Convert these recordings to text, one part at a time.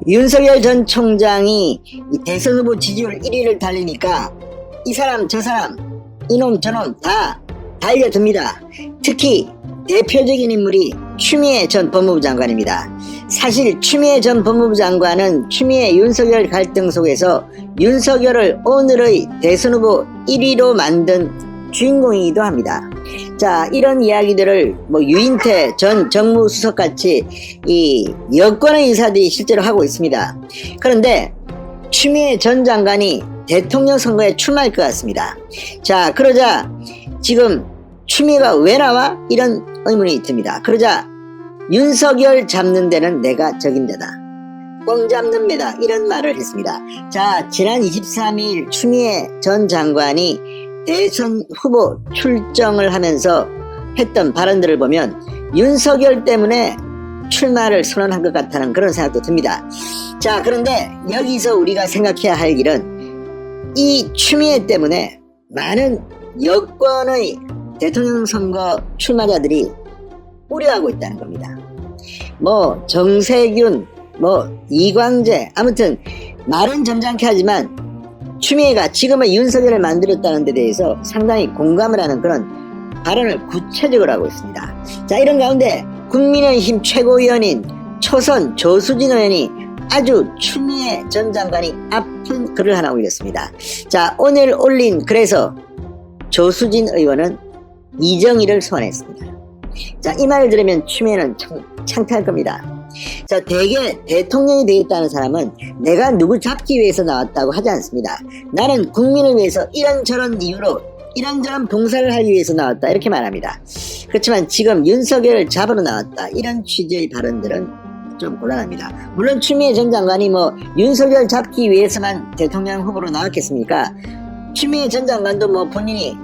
윤석열 전 총장이 이 대선 후보 지지율 1위를 달리니까 이 사람 저 사람 이놈 저놈 다 달려듭니다. 특히 대표적인 인물이 추미애 전 법무부 장관입니다. 사실 추미애 전 법무부 장관은 추미애 윤석열 갈등 속에서 윤석열을 오늘의 대선 후보 1위로 만든 주인공이기도 합니다. 자, 이런 이야기들을 유인태 전 정무수석 같이 이 여권의 인사들이 실제로 하고 있습니다. 그런데 추미애 전 장관이 대통령 선거에 출마할 것 같습니다. 자, 그러자 지금 추미애가 왜 나와? 이런 의문이 듭니다. 그러자 윤석열 잡는 데는 내가 적임자다. 꽝 잡는 매다. 이런 말을 했습니다. 자, 지난 23일 추미애 전 장관이 대선 후보 출정을 하면서 했던 발언들을 보면 윤석열 때문에 출마를 선언한 것 같다는 그런 생각도 듭니다. 자, 그런데 여기서 우리가 생각해야 할 일은 이 추미애 때문에 많은 여권의 대통령 선거 출마자들이 우려하고 있다는 겁니다. 정세균, 이광재, 아무튼 말은 점잖게 하지만 추미애가 지금의 윤석열을 만들었다는 데 대해서 상당히 공감을 하는 그런 발언을 구체적으로 하고 있습니다. 자, 이런 가운데 국민의힘 최고위원인 초선 조수진 의원이 아주 추미애 전 장관이 아픈 글을 하나 올렸습니다. 자, 오늘 올린 글에서 조수진 의원은 이정희를 소환했습니다. 자, 이 말을 들으면 추미애는 창피할 겁니다. 자, 대개 대통령이 되겠다는 사람은 내가 누구 잡기 위해서 나왔다고 하지 않습니다. 나는 국민을 위해서 이런저런 이유로 이런저런 봉사를 하기 위해서 나왔다, 이렇게 말합니다. 그렇지만 지금 윤석열을 잡으러 나왔다, 이런 취지의 발언들은 좀 곤란합니다. 물론 추미애 전 장관이 윤석열 잡기 위해서만 대통령 후보로 나왔겠습니까? 추미애 전 장관도 본인이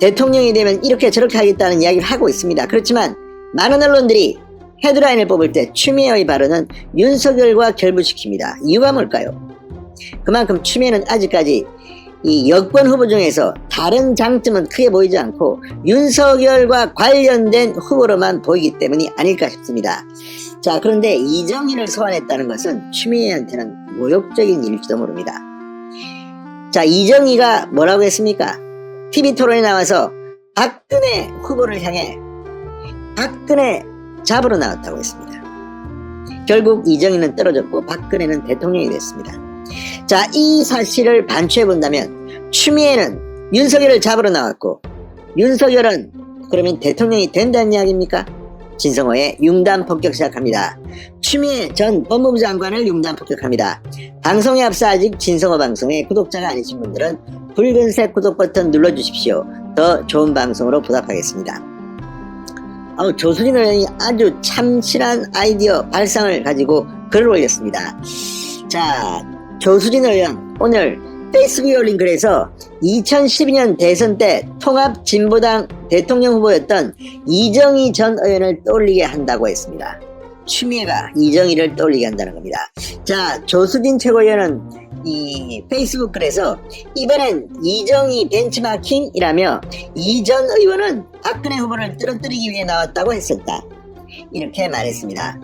대통령이 되면 이렇게 저렇게 하겠다는 이야기를 하고 있습니다. 그렇지만 많은 언론들이 헤드라인을 뽑을 때 추미애의 발언은 윤석열과 결부시킵니다. 이유가 뭘까요? 그만큼 추미애는 아직까지 이 여권 후보 중에서 다른 장점은 크게 보이지 않고 윤석열과 관련된 후보로만 보이기 때문이 아닐까 싶습니다. 자, 그런데 이정희를 소환했다는 것은 추미애한테는 모욕적인 일일지도 모릅니다. 자, 이정희가 뭐라고 했습니까? TV토론에 나와서 박근혜 후보를 향해 박근혜 잡으러 나왔다고 했습니다. 결국 이정희는 떨어졌고 박근혜는 대통령이 됐습니다. 자, 이 사실을 반추해 본다면 추미애는 윤석열을 잡으러 나왔고 윤석열은 그러면 대통령이 된다는 이야기입니까? 진성호의 융단 폭격 시작합니다. 추미애 전 법무부 장관을 융단 폭격합니다. 방송에 앞서 아직 진성호 방송의 구독자가 아니신 분들은 붉은색 구독 버튼 눌러주십시오. 더 좋은 방송으로 보답하겠습니다. 조수진 의원이 아주 참신한 아이디어 발상을 가지고 글을 올렸습니다. 자, 조수진 의원 오늘 페이스북에 올린 글에서 2012년 대선 때 통합진보당 대통령 후보였던 이정희 전 의원을 떠올리게 한다고 했습니다. 추미애가 이정희를 떠올리게 한다는 겁니다. 자, 조수진 최고위원은 이 페이스북 글에서 이번엔 이정희 벤치마킹이라며 이 전 의원은 박근혜 후보를 떨어뜨리기 위해 나왔다고 했었다, 이렇게 말했습니다.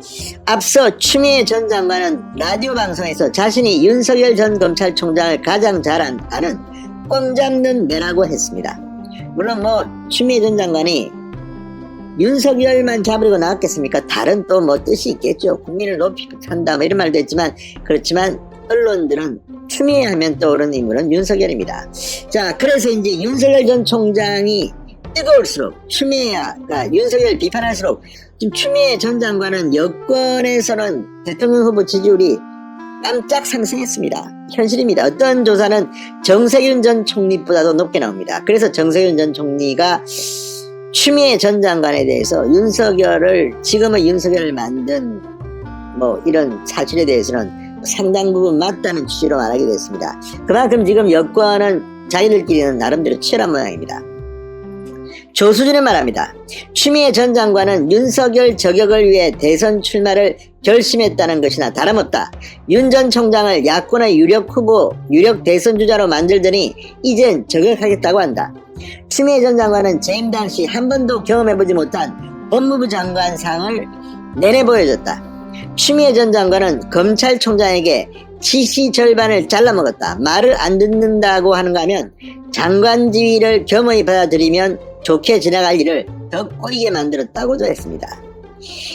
앞서 추미애 전 장관은 라디오 방송에서 자신이 윤석열 전 검찰총장을 가장 잘 아는 꽝 잡는 매라고 했습니다. 물론 추미애 전 장관이 윤석열만 잡으려고 나왔겠습니까? 다른 또 뜻이 있겠죠. 국민을 높이 산다 이런 말도 했지만, 그렇지만 언론들은 추미애 하면 떠오르는 인물은 윤석열입니다. 자, 그래서 이제 윤석열 전 총장이 뜨거울수록 추미애가 윤석열 비판할수록 지금 추미애 전 장관은 여권에서는 대통령 후보 지지율이 깜짝 상승했습니다. 현실입니다. 어떤 조사는 정세균 전 총리보다도 높게 나옵니다. 그래서 정세균 전 총리가 추미애 전 장관에 대해서 지금의 윤석열을 만든 이런 사실에 대해서는 상당 부분 맞다는 취지로 말하게 됐습니다. 그만큼 지금 여권은 자기들끼리는 나름대로 치열한 모양입니다. 조수진은 말합니다. 추미애 전 장관은 윤석열 저격을 위해 대선 출마를 결심했다는 것이나 다름없다. 윤 전 총장을 야권의 유력 후보, 유력 대선 주자로 만들더니 이젠 저격하겠다고 한다. 추미애 전 장관은 재임 당시 한 번도 경험해보지 못한 법무부 장관상을 내내 보여줬다. 추미애 전 장관은 검찰총장에게 지시 절반을 잘라먹었다. 말을 안 듣는다고 하는가 하면 장관 지위를 겸허히 받아들이면 좋게 지나갈 일을 더 꼬이게 만들었다고도 했습니다.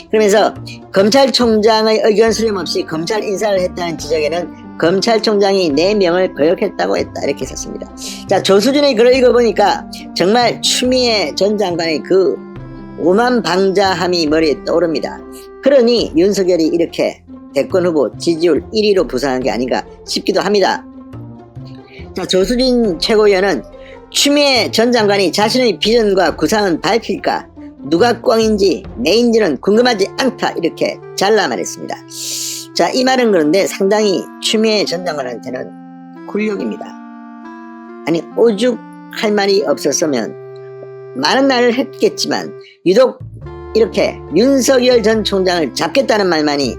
그러면서 검찰총장의 의견 수렴 없이 검찰 인사를 했다는 지적에는 검찰총장이 내 명을 거역했다고 했다. 이렇게 썼습니다. 자, 조수진의 글을 읽어보니까 정말 추미애 전 장관의 그 오만방자함이 머리에 떠오릅니다. 그러니 윤석열이 이렇게 대권 후보 지지율 1위로 부상한 게 아닌가 싶기도 합니다. 자, 조수진 최고위원은 추미애 전 장관이 자신의 비전과 구상은 밝힐까? 누가 꽝인지 내인지는 궁금하지 않다. 이렇게 잘라 말했습니다. 자, 이 말은 그런데 상당히 추미애 전 장관한테는 굴욕입니다. 아니, 오죽할 말이 없었으면 많은 말을 했겠지만 유독 이렇게 윤석열 전 총장을 잡겠다는 말만이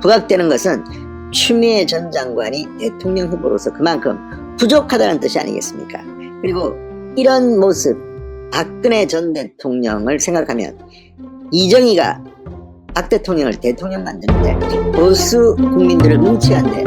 부각되는 것은 추미애 전 장관이 대통령 후보로서 그만큼 부족하다는 뜻이 아니겠습니까? 그리고 이런 모습, 박근혜 전 대통령을 생각하면 이정희가 박 대통령을 대통령 만드는데 보수 국민들을 뭉치는데